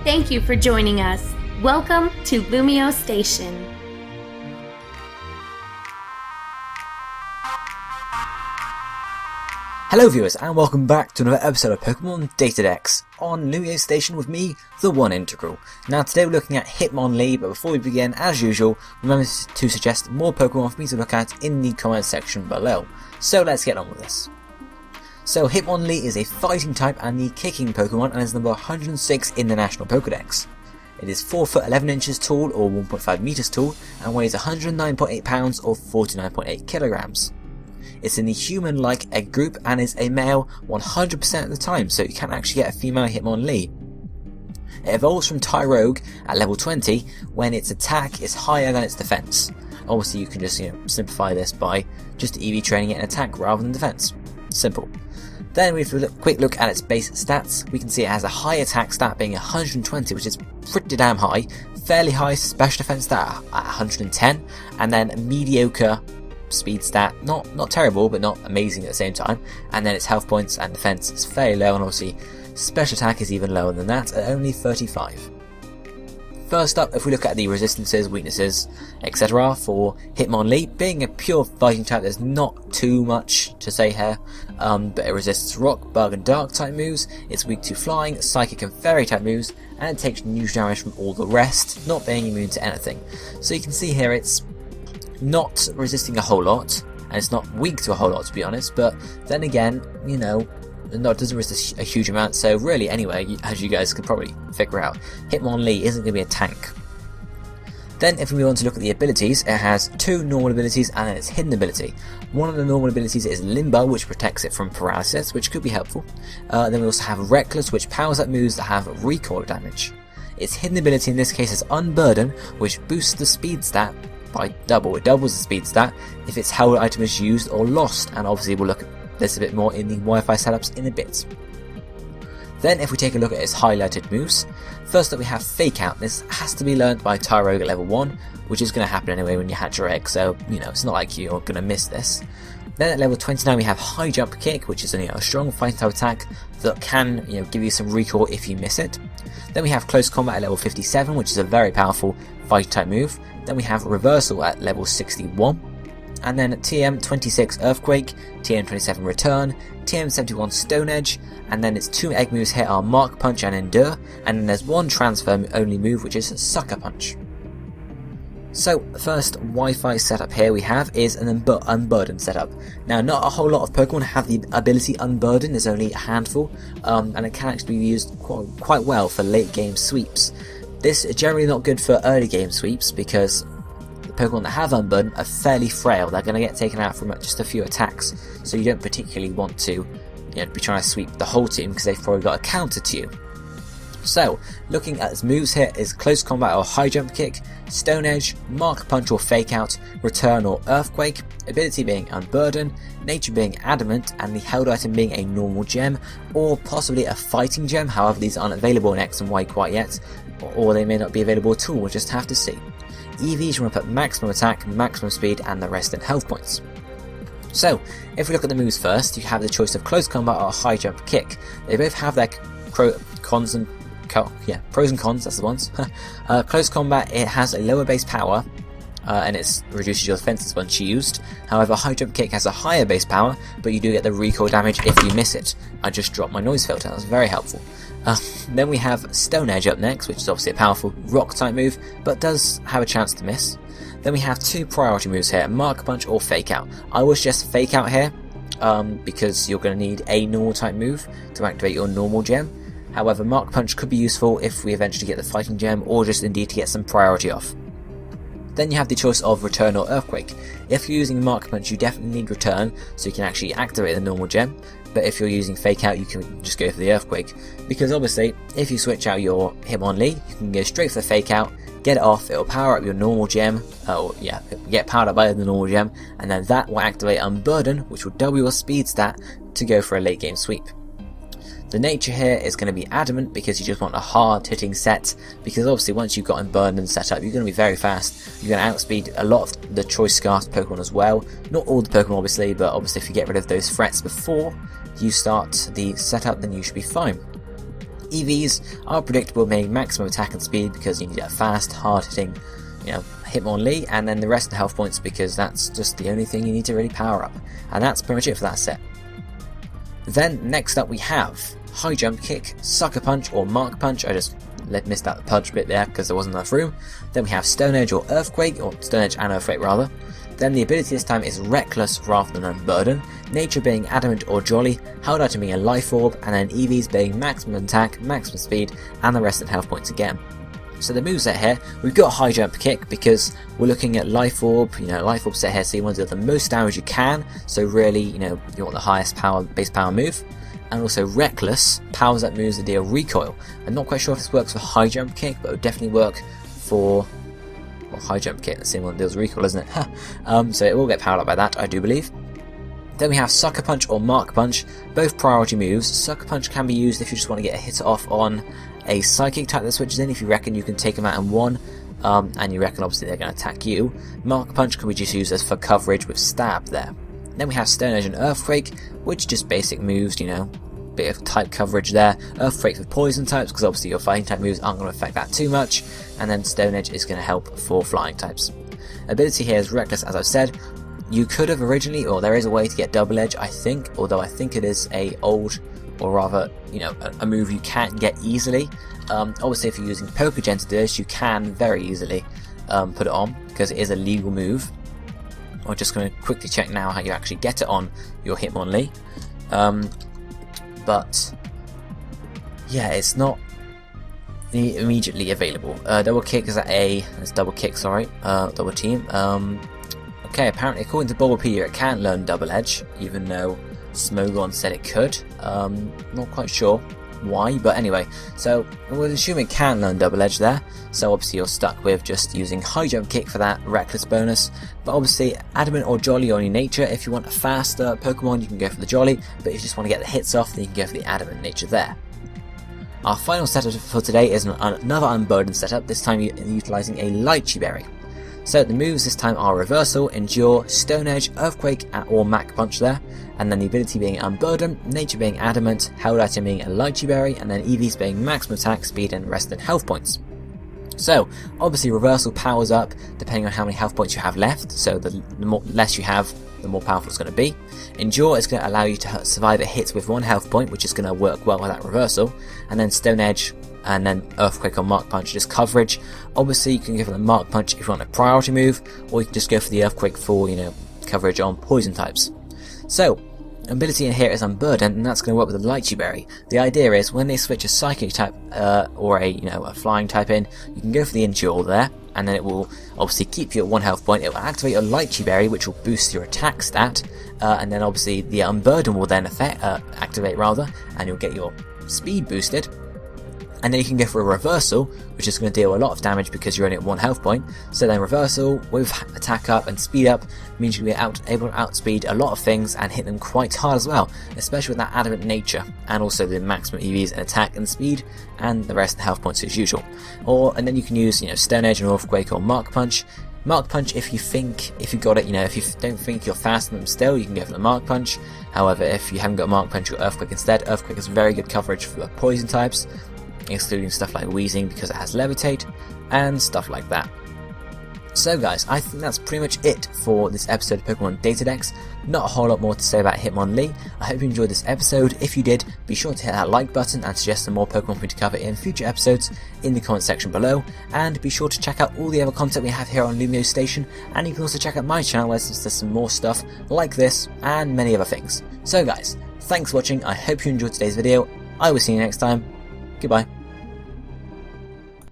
Thank you for joining us. Welcome to LumioseStation. Hello viewers, and welcome back to another episode of Pokémon DataDex on LumioseStation with me, TheOneIntegral. Now today we're looking at Hitmonlee, but before we begin, as usual, remember to suggest more Pokémon for me to look at in the comment section below. So let's get on with this. So Hitmonlee is a fighting type and the kicking Pokémon, and is number 106 in the National Pokédex. It is 4 foot 11 inches tall or 1.5 meters tall, and weighs 109.8 pounds or 49.8 kilograms. It's in the human-like egg group and is a male 100% of the time, so you can't actually get a female Hitmonlee. It evolves from Tyrogue at level 20 when its attack is higher than its defense. Obviously you can just simplify this by just EV training it in attack rather than defense. Simple. Then if we have a quick look at its base stats, we can see it has a high attack stat being 120, which is pretty damn high, fairly high special defense stat at 110, and then a mediocre speed stat, not terrible but not amazing at the same time, and then its health points and defense is fairly low, and obviously special attack is even lower than that at only 35. First up, if we look at the resistances, weaknesses, etc. for Hitmonlee, being a pure fighting type, there's not too much to say here, but it resists rock, bug and dark type moves, it's weak to flying, psychic and fairy type moves, and it takes neutral damage from all the rest, not being immune to anything. So you can see here it's not resisting a whole lot, and it's not weak to a whole lot, to be honest, but then again, it doesn't resist a huge amount, so really anyway, as you guys can probably figure out, Hitmonlee isn't going to be a tank. Then if we move on to look at the abilities, it has two normal abilities and then its hidden ability. One of the normal abilities is Limber, which protects it from paralysis, which could be helpful. Then we also have Reckless, which powers up moves that have recoil damage. Its hidden ability in this case is Unburden, which boosts the speed stat by double. It doubles the speed stat if its held item is used or lost, and obviously we'll look at this a bit more in the Wi-Fi setups in a bit. Then if we take a look at its highlighted moves, first up we have Fake Out. This has to be learnt by Tyrogue at level 1, which is going to happen anyway when you hatch your egg, so it's not like you're going to miss this. Then at level 29 we have High Jump Kick, which is a strong fighting type attack that can give you some recoil if you miss it. Then we have Close Combat at level 57, which is a very powerful fighting type move. Then we have Reversal at level 61. And then TM26 Earthquake, TM27 Return, TM71 Stone Edge, and then its two egg moves here are Mark Punch and Endure, and then there's one transfer only move which is Sucker Punch. So the first Wi-Fi setup here we have is an Unburden setup. Now not a whole lot of Pokemon have the ability Unburden, there's only a handful, and it can actually be used quite well for late game sweeps. This is generally not good for early game sweeps because Pokemon that have Unburden are fairly frail. They're going to get taken out from just a few attacks, so you don't particularly want to be trying to sweep the whole team because they've probably got a counter to you. So looking at its moves here is Close Combat or High Jump Kick, Stone Edge, Mark Punch or Fake Out, Return or Earthquake, ability being Unburden, nature being Adamant, and the held item being a normal gem or possibly a fighting gem. However, these aren't available in X and Y quite yet, or they may not be available at all, we'll just have to see. EVs ramp up maximum attack, maximum speed, and the rest in health points. So, if we look at the moves first, you have the choice of Close Combat or High Jump Kick. They both have their pros and cons, that's the ones. Close Combat, it has a lower base power, and it reduces your defenses once used. However, High Jump Kick has a higher base power, but you do get the recoil damage if you miss it. I just dropped my noise filter, that was very helpful. Then we have Stone Edge up next, which is obviously a powerful rock type move, but does have a chance to miss. Then we have two priority moves here, Mark Punch or Fake Out. I would suggest Fake Out here, because you're going to need a normal type move to activate your normal gem. However, Mark Punch could be useful if we eventually get the fighting gem, or just indeed to get some priority off. Then you have the choice of Return or Earthquake. If you're using Mark Punch, you definitely need Return, so you can actually activate the normal gem. But if you're using Fake Out, you can just go for the Earthquake. Because obviously, if you switch out your Hitmonlee, you can go straight for the Fake Out, get it off, it'll power up your normal gem, get powered up by the normal gem, and then that will activate Unburden, which will double your speed stat to go for a late game sweep. The nature here is going to be Adamant because you just want a hard hitting set, because obviously once you've got Unburden set up, you're going to be very fast. You're going to outspeed a lot of the choice scarce Pokemon as well. Not all the Pokemon obviously, but obviously if you get rid of those threats before you start the setup, then you should be fine. EVs are predictable, meaning maximum attack and speed because you need a fast, hard-hitting, Hitmonlee, and then the rest of the health points because that's just the only thing you need to really power up. And that's pretty much it for that set. Then next up we have High Jump Kick, Sucker Punch or Mark Punch. I just missed out the punch bit there because there wasn't enough room. Then we have Stone Edge or Earthquake, or Stone Edge and Earthquake rather. Then the ability this time is Reckless rather than Unburden, Nature being Adamant or Jolly, Held Item being a Life Orb, and then EVs being maximum attack, maximum speed, and the rest of the health points again. So the moveset here, we've got High Jump Kick because we're looking at Life Orb, Life Orb set here, so you want to do the most damage you can, so really, you want the highest base power move. And also Reckless powers up moves that deal recoil. I'm not quite sure if this works for High Jump Kick, but it would definitely work for High Jump Kick, the same one that deals recoil, isn't it? So it will get powered up by that, I do believe. Then we have Sucker Punch or Mark Punch, both priority moves. Sucker Punch can be used if you just want to get a hit off on a psychic type that switches in, if you reckon you can take them out in one, and you reckon obviously they're going to attack you. Mark Punch can be just used as for coverage with stab there. Then we have Stone Edge and Earthquake, which just basic moves, bit of type coverage there. Earthquake for poison types, because obviously your fighting type moves aren't going to affect that too much, and then Stone Edge is going to help for flying types. Ability here is Reckless, as I've said. You could have originally, or there is a way to get Double Edge, I think, although I think it is a old, or rather, a move you can't get easily. Obviously if you're using Pokegen to do this, you can very easily put it on, because it is a legal move. I'm just going to quickly check now how you actually get it on your Hitmonlee. But yeah, it's not immediately available. Double kick is at A. It's double kick, sorry. Double team. Okay, apparently according to Bulbapedia it can't learn Double Edge, even though Smogon said it could. Not quite sure why, but anyway. So we'll assume it can learn Double Edge there. So obviously you're stuck with just using High Jump Kick for that Reckless bonus. But obviously Adamant or Jolly on your nature. If you want a faster Pokemon, you can go for the Jolly. But if you just want to get the hits off, then you can go for the Adamant nature there. Our final setup for today is another Unburden setup, this time utilising a Lychee Berry. So the moves this time are Reversal, Endure, Stone Edge, Earthquake, or Mac Punch there. And then the ability being Unburden, Nature being Adamant, Held Item being a Lychee Berry, and then EVs being maximum attack, speed, and rest in health points. So obviously Reversal powers up depending on how many health points you have left, so the less you have, the more powerful it's going to be. Endure is going to allow you to survive a hit with 1 health point, which is going to work well with that Reversal. And then Stone Edge, and then Earthquake or Mark Punch, just coverage. Obviously you can go for the Mark Punch if you want a priority move, or you can just go for the Earthquake for, coverage on poison types. So, ability in here is Unburden, and that's going to work with the Lychee Berry. The idea is when they switch a Psychic type or a flying type in, you can go for the Endure there, and then it will obviously keep you at 1 health point. It will activate your Lychee Berry, which will boost your attack stat, and then obviously the Unburden will then activate, and you'll get your speed boosted. And then you can go for a Reversal, which is going to deal a lot of damage because you're only at 1 health point. So then Reversal with attack up and speed up means you'll be able to outspeed a lot of things and hit them quite hard as well, especially with that Adamant nature, and also the maximum EVs and attack and speed, and the rest of the health points as usual. And then you can use Stone Edge and Earthquake or Mark Punch. Mark Punch if you got it, if you don't think you're faster than them still, you can go for the Mark Punch. However, if you haven't got Mark Punch or Earthquake instead, Earthquake is very good coverage for poison types, excluding stuff like Wheezing because it has Levitate and stuff like that. So guys, I think that's pretty much it for this episode of Pokemon DataDex. Not a whole lot more to say about Hitmonlee. I hope you enjoyed this episode. If you did, be sure to hit that like button and suggest some more Pokemon for me to cover in future episodes in the comment section below. And be sure to check out all the other content we have here on LumioseStation, and you can also check out my channel where there's some more stuff like this and many other things. So guys, thanks for watching. I hope you enjoyed today's video. I will see you next time. Goodbye.